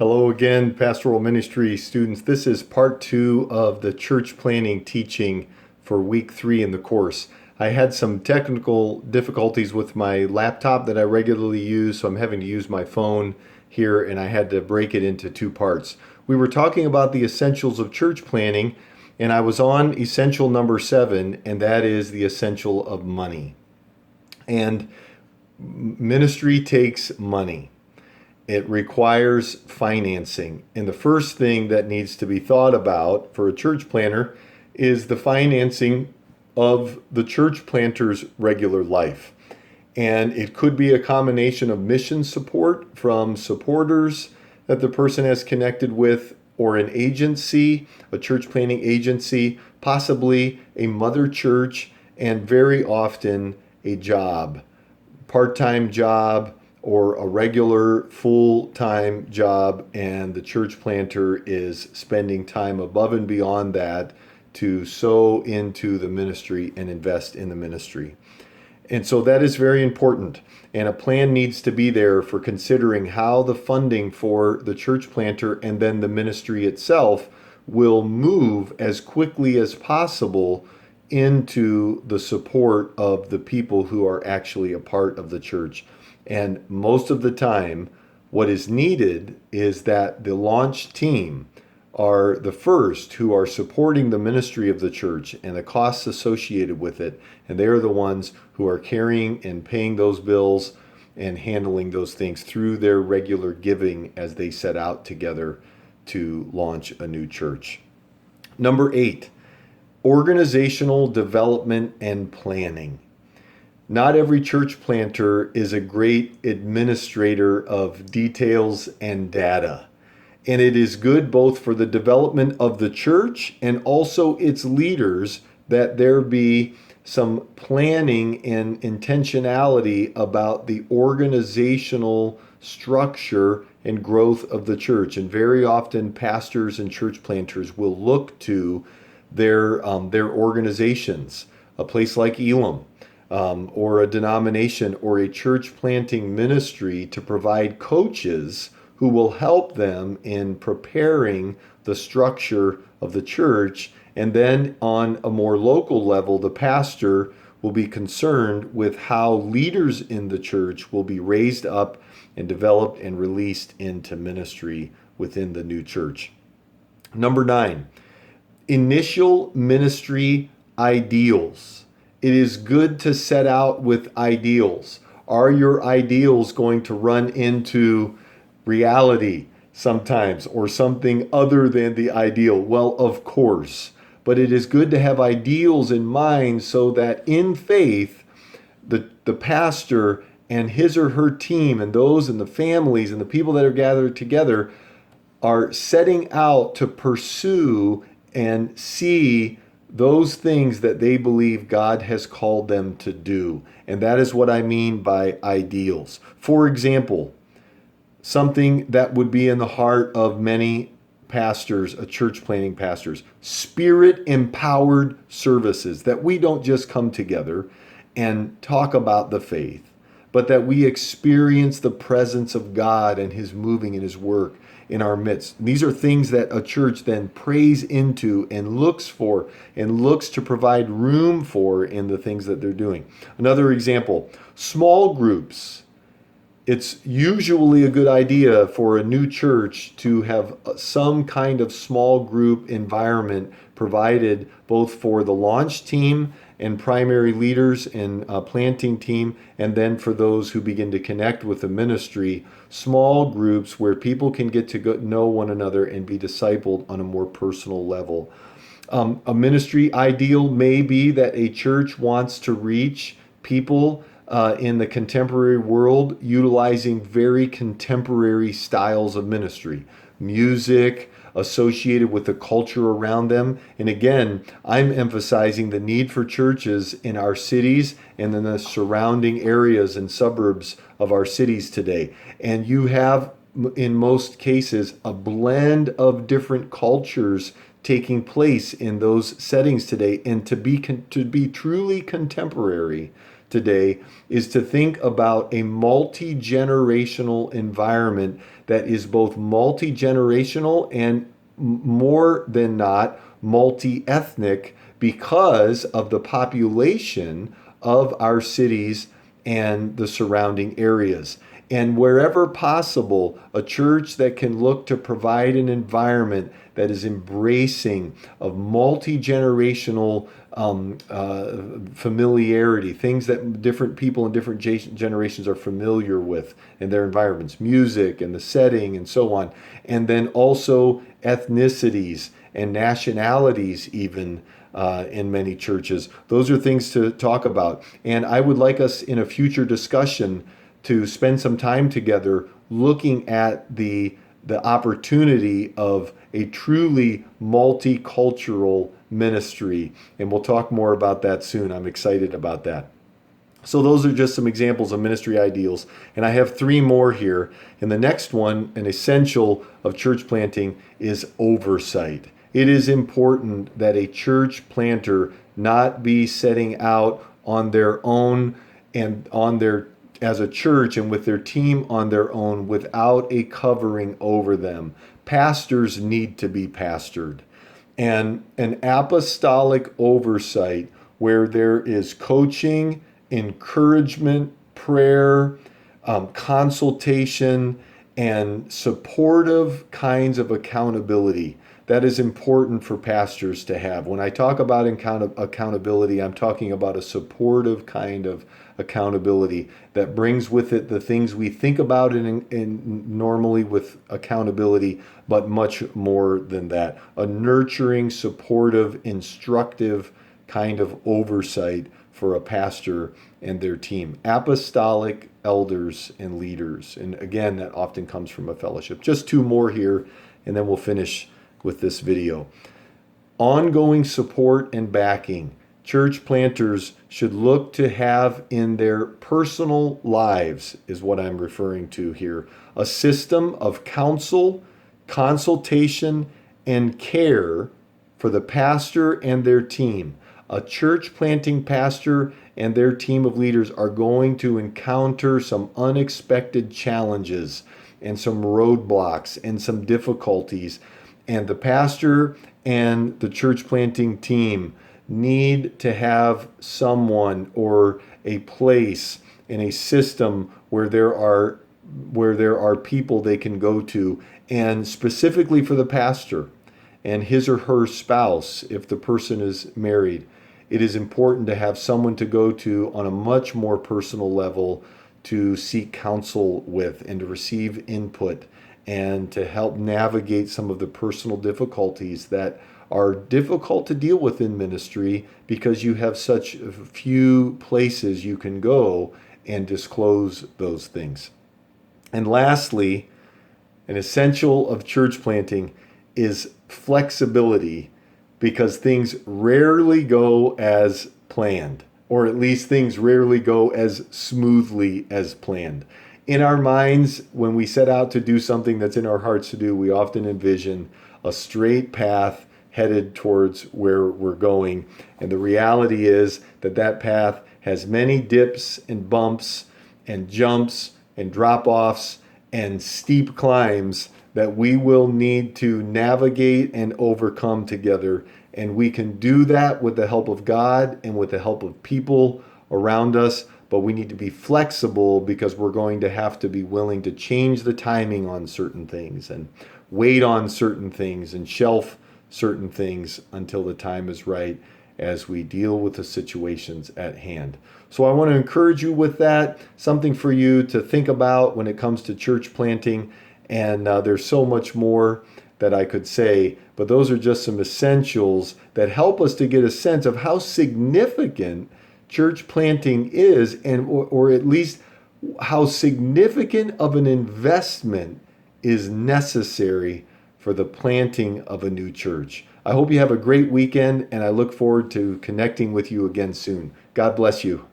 Hello again, Pastoral Ministry students. This is part 2 of the church planning teaching for week 3 in the course. I had some technical difficulties with my laptop that I regularly use, so I'm having to use my phone here, and I had to break it into 2 parts. We were talking about the essentials of church planning, and I was on essential number 7, and that is the essential of money. And ministry takes money. It requires financing. And the first thing that needs to be thought about for a church planter is the financing of the church planter's regular life. And it could be a combination of mission support from supporters that the person has connected with, or an agency, a church planting agency, possibly a mother church, and very often a job, part-time job, or a regular full-time job, and the church planter is spending time above and beyond that to sow into the ministry and invest in the ministry. And so that is very important. And a plan needs to be there for considering how the funding for the church planter and then the ministry itself will move as quickly as possible into the support of the people who are actually a part of the church. And most of the time, what is needed is that the launch team are the first who are supporting the ministry of the church and the costs associated with it. And they are the ones who are carrying and paying those bills and handling those things through their regular giving as they set out together to launch a new church. Number 8, organizational development and planning. Not every church planter is a great administrator of details and data. And it is good both for the development of the church and also its leaders that there be some planning and intentionality about the organizational structure and growth of the church. And very often pastors and church planters will look to their organizations, a place like Elam, or a denomination or a church planting ministry, to provide coaches who will help them in preparing the structure of the church. And then on a more local level, the pastor will be concerned with how leaders in the church will be raised up and developed and released into ministry within the new church. Number 9, initial ministry ideals. It is good to set out with ideals. Are your ideals going to run into reality sometimes or something other than the ideal? Well, of course. But it is good to have ideals in mind so that in faith, the pastor and his or her team and those and the families and the people that are gathered together are setting out to pursue and see those things that they believe God has called them to do. And that is what I mean by ideals. For example, something that would be in the heart of many pastors, church planting pastors, spirit-empowered services, that we don't just come together and talk about the faith, but that we experience the presence of God and His moving in His work in our midst. These are things that a church then prays into and looks for and looks to provide room for in the things that they're doing. Another example, small groups. It's usually a good idea for a new church to have some kind of small group environment provided both for the launch team and primary leaders and planting team, and then for those who begin to connect with the ministry, small groups where people can get to know one another and be discipled on a more personal level. A ministry ideal may be that a church wants to reach people in the contemporary world utilizing very contemporary styles of ministry, music associated with the culture around them. And again, I'm emphasizing the need for churches in our cities and in the surrounding areas and suburbs of our cities today. And you have, in most cases, a blend of different cultures taking place in those settings today. And to be truly contemporary, today is to think about a multi-generational environment that is both multi-generational and more than not multi-ethnic because of the population of our cities and the surrounding areas. And wherever possible, a church that can look to provide an environment that is embracing of multi-generational familiarity, things that different people in different generations are familiar with in their environments, music and the setting and so on. And then also ethnicities and nationalities even in many churches. Those are things to talk about. And I would like us in a future discussion to spend some time together looking at the opportunity of a truly multicultural ministry. And we'll talk more about that soon. I'm excited about that. So those are just some examples of ministry ideals. And I have 3 more here. And the next one, an essential of church planting, is oversight. It is important that a church planter not be setting out on their own and on their as a church and with their team on their own without a covering over them. Pastors need to be pastored. And an apostolic oversight where there is coaching, encouragement, prayer, consultation, and supportive kinds of accountability. That is important for pastors to have. When I talk about accountability, I'm talking about a supportive kind of accountability that brings with it the things we think about in normally with accountability, but much more than that. A nurturing, supportive, instructive kind of oversight for a pastor and their team. Apostolic elders and leaders. And again, that often comes from a fellowship. Just 2 more here, and then we'll finish with this video. Ongoing support and backing. Church planters should look to have in their personal lives, is what I'm referring to here, a system of counsel, consultation, and care for the pastor and their team. A church planting pastor and their team of leaders are going to encounter some unexpected challenges and some roadblocks and some difficulties. And the pastor and the church planting team need to have someone or a place and a system where there are people they can go to, and specifically for the pastor and his or her spouse, if the person is married, it is important to have someone to go to on a much more personal level to seek counsel with and to receive input and to help navigate some of the personal difficulties that are difficult to deal with in ministry because you have such few places you can go and disclose those things. And lastly, an essential of church planting is flexibility, because things rarely go as planned, or at least things rarely go as smoothly as planned. In our minds, when we set out to do something that's in our hearts to do, we often envision a straight path headed towards where we're going. And the reality is that that path has many dips and bumps and jumps and drop-offs and steep climbs that we will need to navigate and overcome together. And we can do that with the help of God and with the help of people around us, but we need to be flexible because we're going to have to be willing to change the timing on certain things and wait on certain things and shelf certain things until the time is right as we deal with the situations at hand. So I want to encourage you with that, something for you to think about when it comes to church planting. And there's so much more that I could say, but those are just some essentials that help us to get a sense of how significant church planting is, and or at least how significant of an investment is necessary for the planting of a new church. I hope you have a great weekend, and I look forward to connecting with you again soon. God bless you.